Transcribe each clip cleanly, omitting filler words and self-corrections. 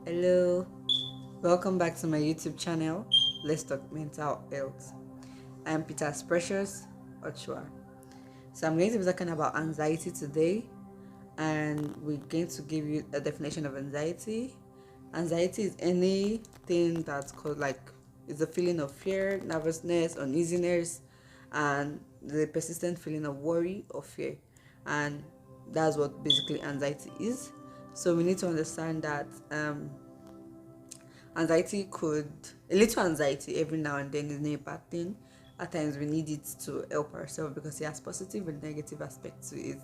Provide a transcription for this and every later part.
Hello, welcome back to my YouTube channel. Let's talk mental health. I'm Peter's Precious Ochua. So I'm going to be talking about anxiety today, and we're going to give you a definition of anxiety. Anxiety is anything that's called it's a feeling of fear, nervousness, uneasiness, and the persistent feeling of worry or fear. And that's what basically anxiety is. So we need to understand that anxiety could a little anxiety every now and then is not a bad thing. At times we need it to help ourselves because it has positive and negative aspects to it.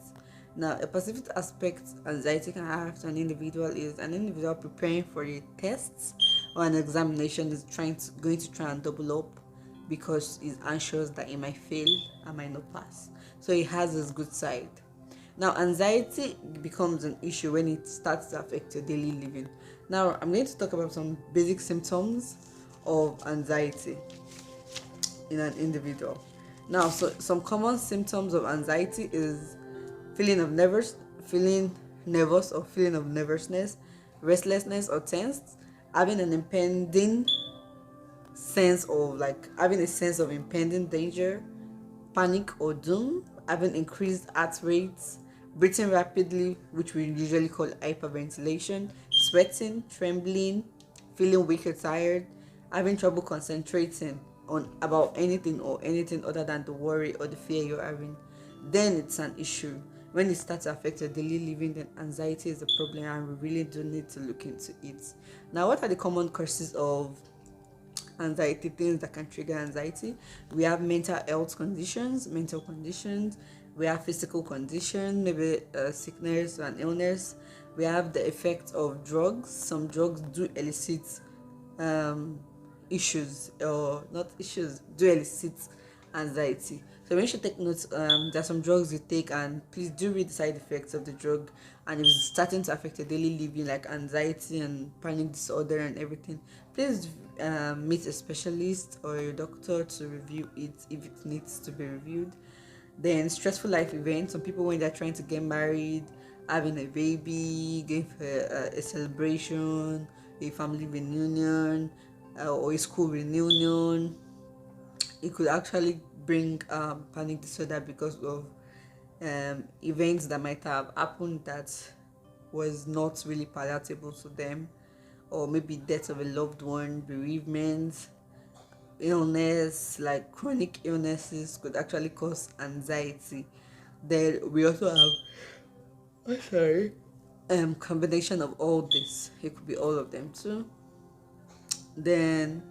Now, a positive aspect anxiety can have to an individual is an individual preparing for a test or an examination is going to try and double up because he's anxious that he might fail and might not pass. So he has his good side. Now, anxiety becomes an issue when it starts to affect your daily living. Now, I'm going to talk about some basic symptoms of anxiety in an individual. Now, so some common symptoms of anxiety is feeling nervous or feeling of nervousness, restlessness or tense, having an impending having a sense of impending danger, panic or doom, having increased heart rates, breathing rapidly, which we usually call hyperventilation, sweating, trembling, feeling weak or tired, having trouble concentrating on about anything other than the worry or the fear you're having, then it's an issue. When it starts to affect your daily living, then anxiety is a problem and we really do need to look into it. Now, what are the common causes of anxiety, things that can trigger anxiety? We have mental conditions, we have physical condition, maybe sickness and illness. We have the effect of drugs. Some drugs do elicit um, issues, or not issues, do elicit anxiety. So when you should take notes, there are some drugs you take, and please do read the side effects of the drug. And if it's starting to affect your daily living, like anxiety and panic disorder and everything, please meet a specialist or a doctor to review it if it needs to be reviewed. Then stressful life events. Some people, when they're trying to get married, having a baby, going for a celebration, a family reunion, or a school reunion, it could actually bring panic disorder because of events that might have happened that was not really palatable to them, or maybe death of a loved one, bereavement, illness, like chronic illnesses could actually cause anxiety. Then we also have, sorry, combination of all this. It could be all of them too. Then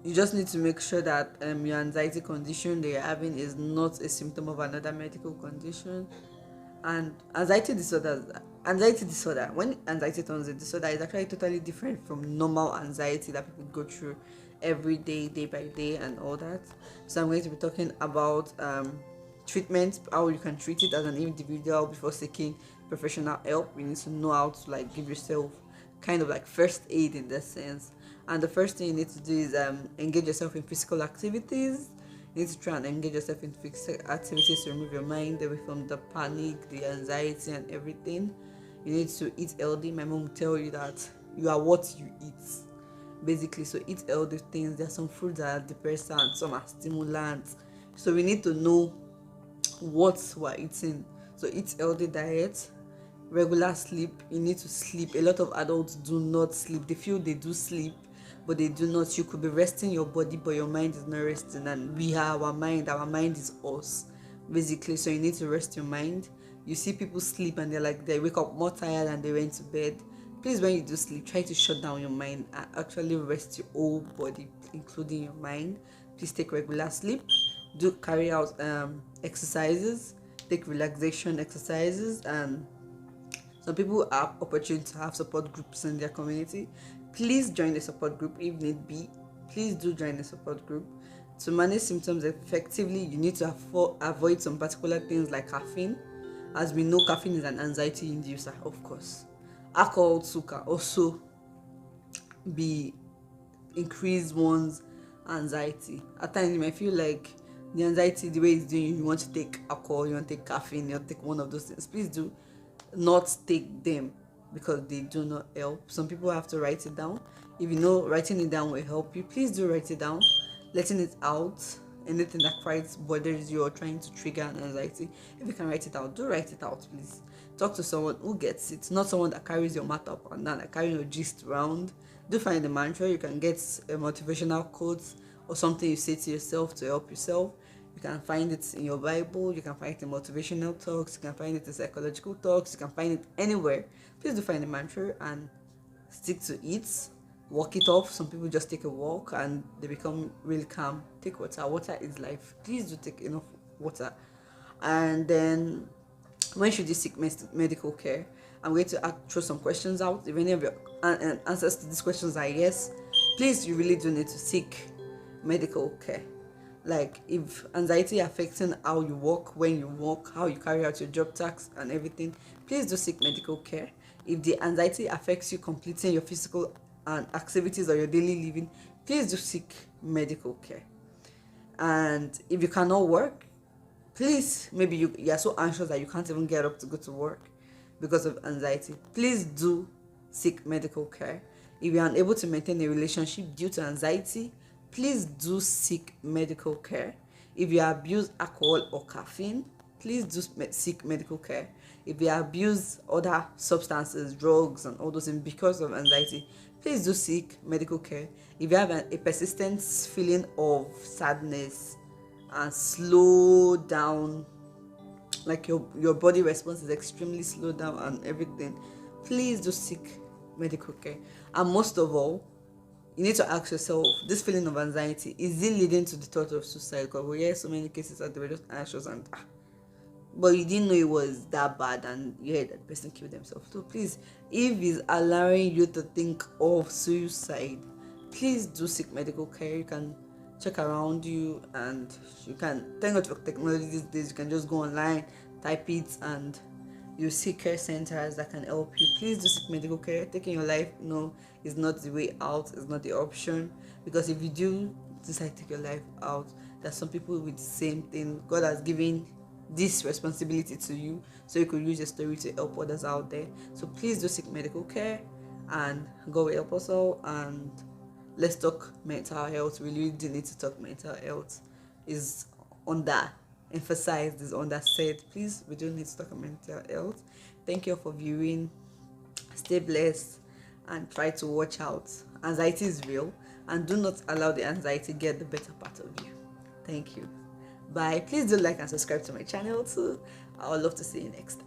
you just need to make sure that your anxiety condition that you're having is not a symptom of another medical condition. And anxiety disorder, when anxiety turns a disorder, is actually totally different from normal anxiety that people go through every day, day by day, and all that. So I'm going to be talking about treatment, how you can treat it as an individual before seeking professional help. You need to know how to give yourself kind of like first aid in that sense. And the first thing you need to do is engage yourself in physical activities. You need to try and engage yourself in physical activities to remove your mind away from the panic, the anxiety, and everything. You need to eat healthy. My mom will tell you that you are what you eat, basically. So eat healthy things. There are some fruits that are depressants, some are stimulants. So we need to know what we're eating. So eat healthy diet, regular sleep. You need to sleep. A lot of adults do not sleep. They feel they do sleep, but they do not. You could be resting your body, but your mind is not resting. And we have our mind. Our mind is us, basically. So you need to rest your mind. You see people sleep and they wake up more tired than they went to bed. Please, when you do sleep, try to shut down your mind and actually rest your whole body, including your mind. Please take regular sleep. Do carry out exercises. Take relaxation exercises. And some people have opportunity to have support groups in their community. Please join the support group if need be. Please do join the support group. To manage symptoms effectively, you need to avoid some particular things like caffeine. As we know, caffeine is an anxiety inducer, of course. Alcohol too can also be increase one's anxiety. At times you might feel like the anxiety, the way it's doing, you want to take alcohol, you want to take caffeine, you want to take one of those things. Please do not take them. because they do not help. Some people have to write it down. If you know writing it down will help you, please do write it down. Letting it out, anything that quite bothers you or trying to trigger an anxiety, if you can write it out, do write it out, please. Talk to someone who gets it, not someone that carries your matter up and down, that carry your gist around. Do find a mantra. You can get a motivational quotes or something you say to yourself to help yourself. You can find it in your Bible, you can find it in motivational talks, you can find it in psychological talks, you can find it anywhere. Please do find a mantra and stick to it. Walk it off. Some people just take a walk and they become really calm. Take water. Water is life. Please do take enough water. And then, when should you seek medical care? I'm going to throw some questions out. If any of your answers to these questions are yes, please, you really do need to seek medical care. Like, if anxiety affecting how you walk, when you walk, how you carry out your job tasks and everything, please do seek medical care. If the anxiety affects you completing your physical and activities or your daily living, please do seek medical care. And if you cannot work, please, maybe you are so anxious that you can't even get up to go to work because of anxiety, please do seek medical care. If you are unable to maintain a relationship due to anxiety, please do seek medical care. If you abuse alcohol or caffeine, please do seek medical care. If you abuse other substances, drugs, and all those things because of anxiety, please do seek medical care. If you have a persistent feeling of sadness and slow down, like your body response is extremely slowed down and everything, please do seek medical care. And most of all, you need to ask yourself, this feeling of anxiety, is it leading to the thought of suicide? Because we hear so many cases that they were just anxious and but you didn't know it was that bad and you heard that the person killed themselves. So please, if it's allowing you to think of suicide, please do seek medical care. You can check around you and you can, thank God for technology these days, you can just go online, type it, and you see care centers that can help you. Please do seek medical care. Taking your life, no, is not the way out, is not the option. Because if you do decide to take your life out, there's some people with the same thing. God has given this responsibility to you, so you could use your story to help others out there. So please do seek medical care, and God will help us all. And let's talk mental health. We really do need to talk mental health. Is under emphasized, is under said. Please, we do need to talk mental health. Thank you for viewing. Stay blessed and try to watch out. Anxiety is real, and do not allow the anxiety get the better part of you. Thank you. Bye. Please do like and subscribe to my channel too. I would love to see you next time.